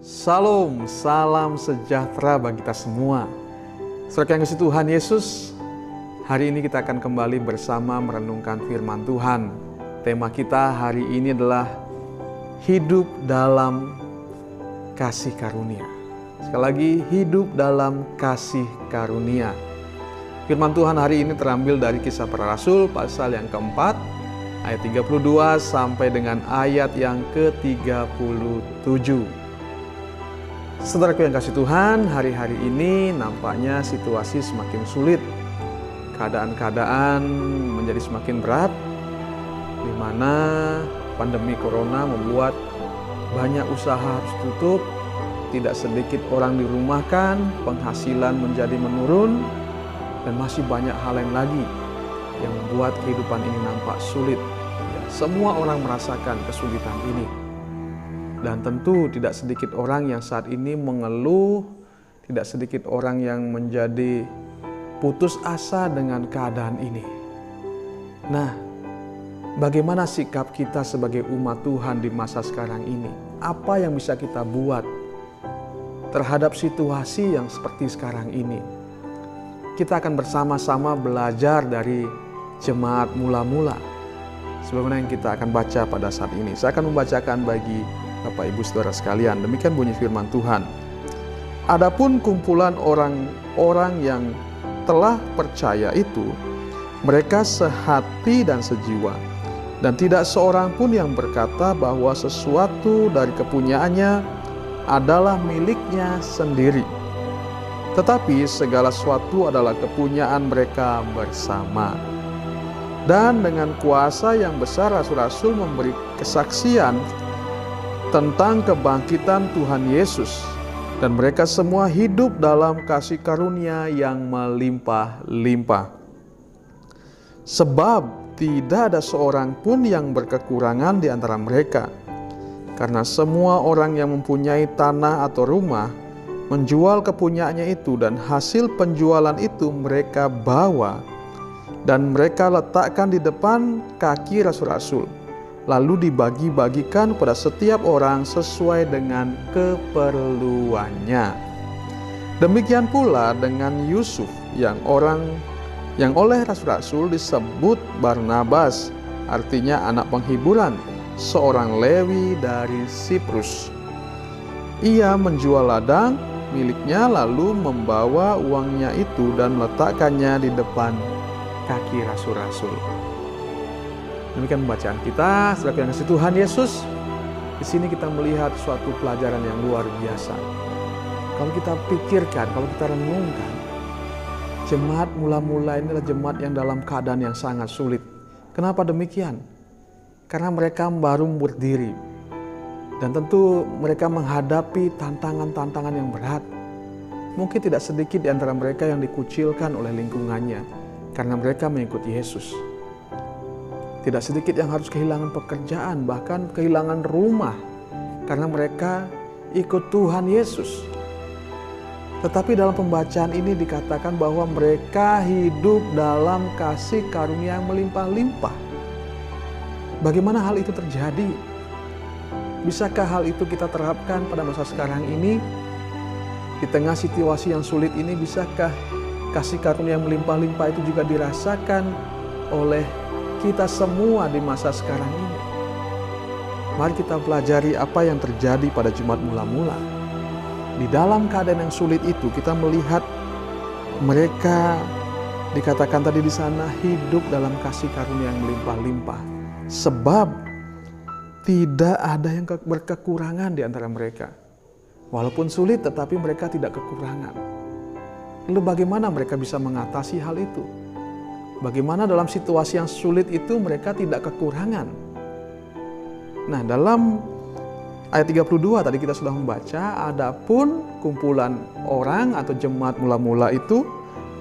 Salam, salam sejahtera bagi kita semua. Saudara yang kasih Tuhan Yesus, hari ini kita akan kembali bersama merenungkan firman Tuhan. Tema kita hari ini adalah hidup dalam kasih karunia. Sekali lagi, hidup dalam kasih karunia. Firman Tuhan hari ini terambil dari Kisah Para Rasul pasal yang keempat, ayat 32 sampai dengan ayat yang ke-37. Saudaraku yang kasih Tuhan, hari-hari ini nampaknya situasi semakin sulit. Keadaan-keadaan menjadi semakin berat, di mana pandemi corona membuat banyak usaha harus tutup, tidak sedikit orang dirumahkan, penghasilan menjadi menurun, dan masih banyak hal lain lagi yang membuat kehidupan ini nampak sulit. Semua orang merasakan kesulitan ini. Dan tentu tidak sedikit orang yang saat ini mengeluh, tidak sedikit orang yang menjadi putus asa dengan keadaan ini. Nah, bagaimana sikap kita sebagai umat Tuhan di masa sekarang ini? Apa yang bisa kita buat terhadap situasi yang seperti sekarang ini? Kita akan bersama-sama belajar dari jemaat mula-mula, sebagaimana yang kita akan baca pada saat ini. Saya akan membacakan bagi Bapak Ibu Saudara sekalian. Demikian bunyi firman Tuhan. Adapun kumpulan orang-orang yang telah percaya itu, mereka sehati dan sejiwa, dan tidak seorang pun yang berkata bahwa sesuatu dari kepunyaannya adalah miliknya sendiri. Tetapi segala sesuatu adalah kepunyaan mereka bersama. Dan dengan kuasa yang besar rasul-rasul memberi kesaksian tentang kebangkitan Tuhan Yesus, dan mereka semua hidup dalam kasih karunia yang melimpah-limpah. Sebab tidak ada seorang pun yang berkekurangan di antara mereka, karena semua orang yang mempunyai tanah atau rumah menjual kepunyaannya itu, dan hasil penjualan itu mereka bawa dan mereka letakkan di depan kaki rasul-rasul, lalu dibagi-bagikan pada setiap orang sesuai dengan keperluannya. Demikian pula dengan Yusuf yang oleh rasul-rasul disebut Barnabas, artinya anak penghiburan, seorang Lewi dari Siprus. Ia menjual ladang miliknya lalu membawa uangnya itu dan meletakkannya di depan kaki rasul-rasul. Demikian pembacaan kita, saudara yang kasih Tuhan Yesus. Di sini kita melihat suatu pelajaran yang luar biasa. Kalau kita pikirkan, kalau kita renungkan, jemaat mula-mula ini adalah jemaat yang dalam keadaan yang sangat sulit. Kenapa demikian? Karena mereka baru berdiri. Dan tentu mereka menghadapi tantangan-tantangan yang berat. Mungkin tidak sedikit di antara mereka yang dikucilkan oleh lingkungannya karena mereka mengikuti Yesus. Tidak sedikit yang harus kehilangan pekerjaan, bahkan kehilangan rumah karena mereka ikut Tuhan Yesus. Tetapi dalam pembacaan ini dikatakan bahwa mereka hidup dalam kasih karunia yang melimpah-limpah. Bagaimana hal itu terjadi? Bisakah hal itu kita terapkan pada masa sekarang ini? Di tengah situasi yang sulit ini, bisakah kasih karunia yang melimpah-limpah itu juga dirasakan oleh kita semua di masa sekarang ini? Mari kita pelajari apa yang terjadi pada jemaat mula-mula. Di dalam keadaan yang sulit itu kita melihat mereka dikatakan tadi di sana hidup dalam kasih karunia yang melimpah-limpah. Sebab tidak ada yang berkekurangan di antara mereka. Walaupun sulit tetapi mereka tidak kekurangan. Lalu bagaimana mereka bisa mengatasi hal itu? Bagaimana dalam situasi yang sulit itu mereka tidak kekurangan? Nah, dalam ayat 32 tadi kita sudah membaca, adapun kumpulan orang atau jemaat mula-mula itu,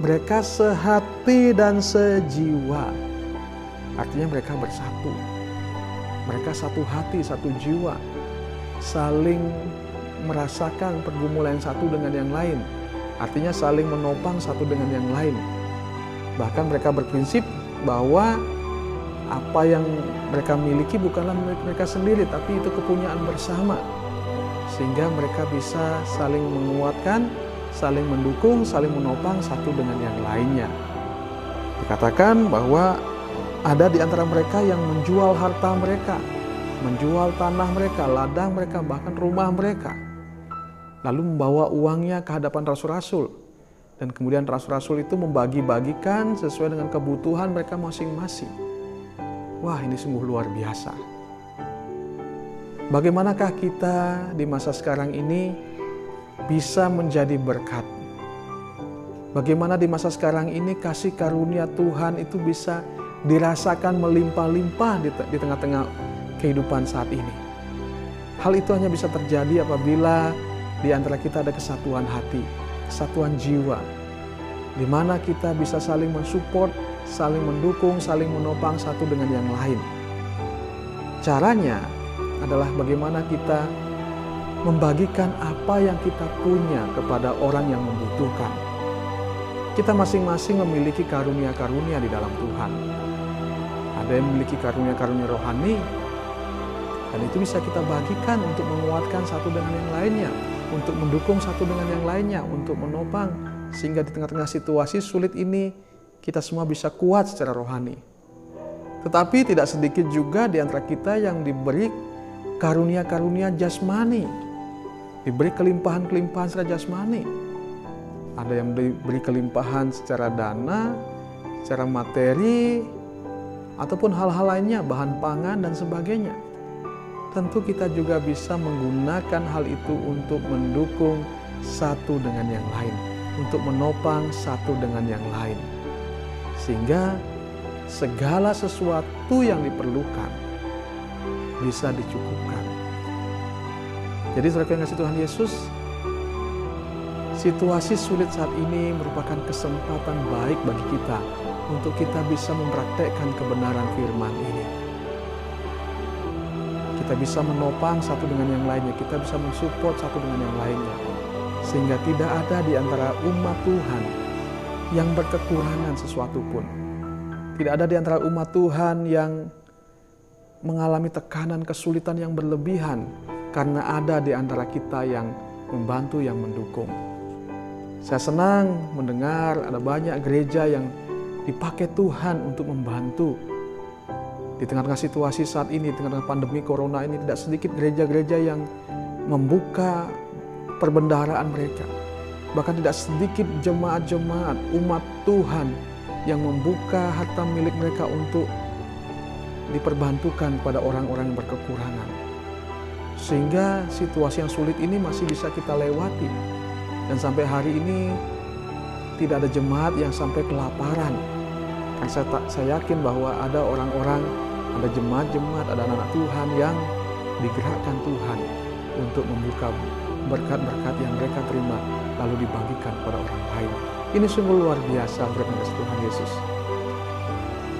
mereka sehati dan sejiwa. Artinya mereka bersatu. Mereka satu hati, satu jiwa. Saling merasakan pergumulan satu dengan yang lain. Artinya saling menopang satu dengan yang lain. Bahkan mereka berprinsip bahwa apa yang mereka miliki bukanlah milik mereka sendiri, tapi itu kepunyaan bersama. sehingga mereka bisa saling menguatkan, saling mendukung, saling menopang satu dengan yang lainnya. Dikatakan bahwa ada di antara mereka yang menjual harta mereka, menjual tanah mereka, ladang mereka, bahkan rumah mereka, lalu membawa uangnya ke hadapan rasul-rasul. Dan kemudian rasul-rasul itu membagi-bagikan sesuai dengan kebutuhan mereka masing-masing. Wah, ini sungguh luar biasa. Bagaimanakah kita di masa sekarang ini bisa menjadi berkat? Bagaimana di masa sekarang ini kasih karunia Tuhan itu bisa dirasakan melimpah-limpah di tengah-tengah kehidupan saat ini? Hal itu hanya bisa terjadi apabila di antara kita ada kesatuan hati, kesatuan jiwa, di mana kita bisa saling mensupport, saling mendukung, saling menopang satu dengan yang lain. Caranya adalah bagaimana kita membagikan apa yang kita punya kepada orang yang membutuhkan. Kita masing-masing memiliki karunia-karunia di dalam Tuhan. Ada yang memiliki karunia-karunia rohani, dan itu bisa kita bagikan untuk menguatkan satu dengan yang lainnya, untuk mendukung satu dengan yang lainnya, untuk menopang, sehingga di tengah-tengah situasi sulit ini kita semua bisa kuat secara rohani. Tetapi tidak sedikit juga di antara kita yang diberi karunia-karunia jasmani, diberi kelimpahan-kelimpahan secara jasmani. Ada yang diberi kelimpahan secara dana, secara materi, ataupun hal-hal lainnya, bahan pangan dan sebagainya. Tentu kita juga bisa menggunakan hal itu untuk mendukung satu dengan yang lain, untuk menopang satu dengan yang lain. Sehingga segala sesuatu yang diperlukan bisa dicukupkan. Jadi saudara yang kasih Tuhan Yesus, situasi sulit saat ini merupakan kesempatan baik bagi kita untuk kita bisa mempraktekkan kebenaran firman ini. Kita bisa menopang satu dengan yang lainnya, kita bisa mensupport satu dengan yang lainnya, sehingga tidak ada di antara umat Tuhan yang berkekurangan sesuatu pun. Tidak ada di antara umat Tuhan yang mengalami tekanan, kesulitan yang berlebihan, karena ada di antara kita yang membantu, yang mendukung. Saya senang mendengar ada banyak gereja yang dipakai Tuhan untuk membantu. Di tengah-tengah situasi saat ini, di tengah-tengah pandemi corona ini, tidak sedikit gereja-gereja yang membuka perbendaharaan mereka. Bahkan tidak sedikit jemaat-jemaat umat Tuhan yang membuka harta milik mereka untuk diperbantukan pada orang-orang yang berkekurangan. Sehingga situasi yang sulit ini masih bisa kita lewati. Dan sampai hari ini tidak ada jemaat yang sampai kelaparan. Dan saya yakin bahwa ada orang-orang, ada jemaat-jemaat, ada anak-anak Tuhan yang digerakkan Tuhan untuk membuka berkat-berkat yang mereka terima lalu dibagikan kepada orang lain. Ini sungguh luar biasa berkat Tuhan Yesus.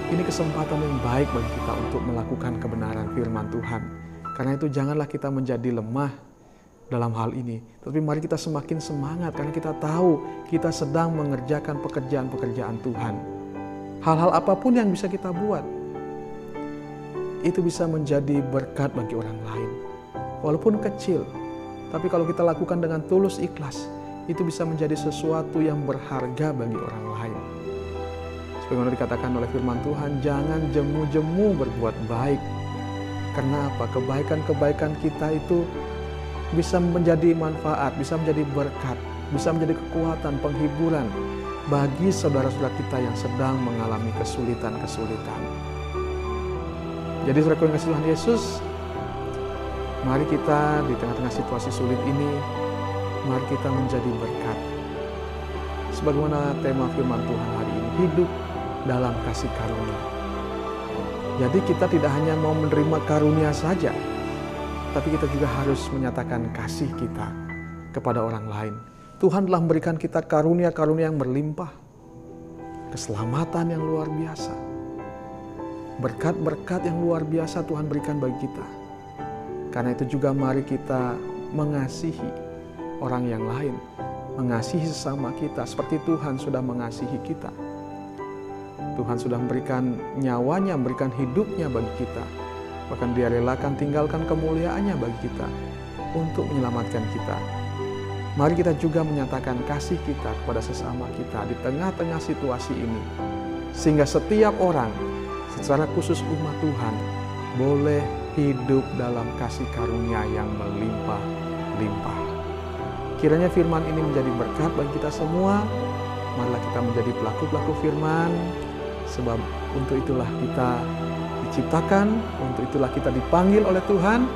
Ini kesempatan yang baik bagi kita untuk melakukan kebenaran firman Tuhan. Karena itu janganlah kita menjadi lemah dalam hal ini. Tapi mari kita semakin semangat karena kita tahu kita sedang mengerjakan pekerjaan-pekerjaan Tuhan. Hal-hal apapun yang bisa kita buat, itu bisa menjadi berkat bagi orang lain. Walaupun kecil, tapi kalau kita lakukan dengan tulus ikhlas, itu bisa menjadi sesuatu yang berharga bagi orang lain. Sebagaimana dikatakan oleh firman Tuhan, jangan jemu-jemu berbuat baik. Karena apa? Kebaikan-kebaikan kita itu bisa menjadi manfaat, bisa menjadi berkat, bisa menjadi kekuatan, penghiburan bagi saudara-saudara kita yang sedang mengalami kesulitan-kesulitan. Jadi saudara yang kasih Tuhan Yesus, mari kita di tengah-tengah situasi sulit ini, mari kita menjadi berkat. Sebagaimana tema firman Tuhan hari ini, hidup dalam kasih karunia. Jadi kita tidak hanya mau menerima karunia saja, tapi kita juga harus menyatakan kasih kita kepada orang lain. Tuhan telah memberikan kita karunia-karunia yang berlimpah, keselamatan yang luar biasa, berkat-berkat yang luar biasa Tuhan berikan bagi kita. Karena itu juga mari kita mengasihi orang yang lain, mengasihi sesama kita seperti Tuhan sudah mengasihi kita. Tuhan sudah memberikan nyawanya, memberikan hidupnya bagi kita. Bahkan dia relakan tinggalkan kemuliaannya bagi kita. untuk menyelamatkan kita. Mari kita juga menyatakan kasih kita kepada sesama kita di tengah-tengah situasi ini, sehingga setiap orang, secara khusus umat Tuhan, boleh hidup dalam kasih karunia yang melimpah-limpah. Kiranya firman ini menjadi berkat bagi kita semua. Marilah kita menjadi pelaku-pelaku firman, sebab untuk itulah kita diciptakan, untuk itulah kita dipanggil oleh Tuhan,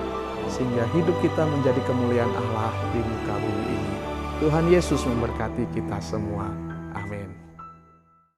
sehingga hidup kita menjadi kemuliaan Allah di muka bumi ini. Tuhan Yesus memberkati kita semua.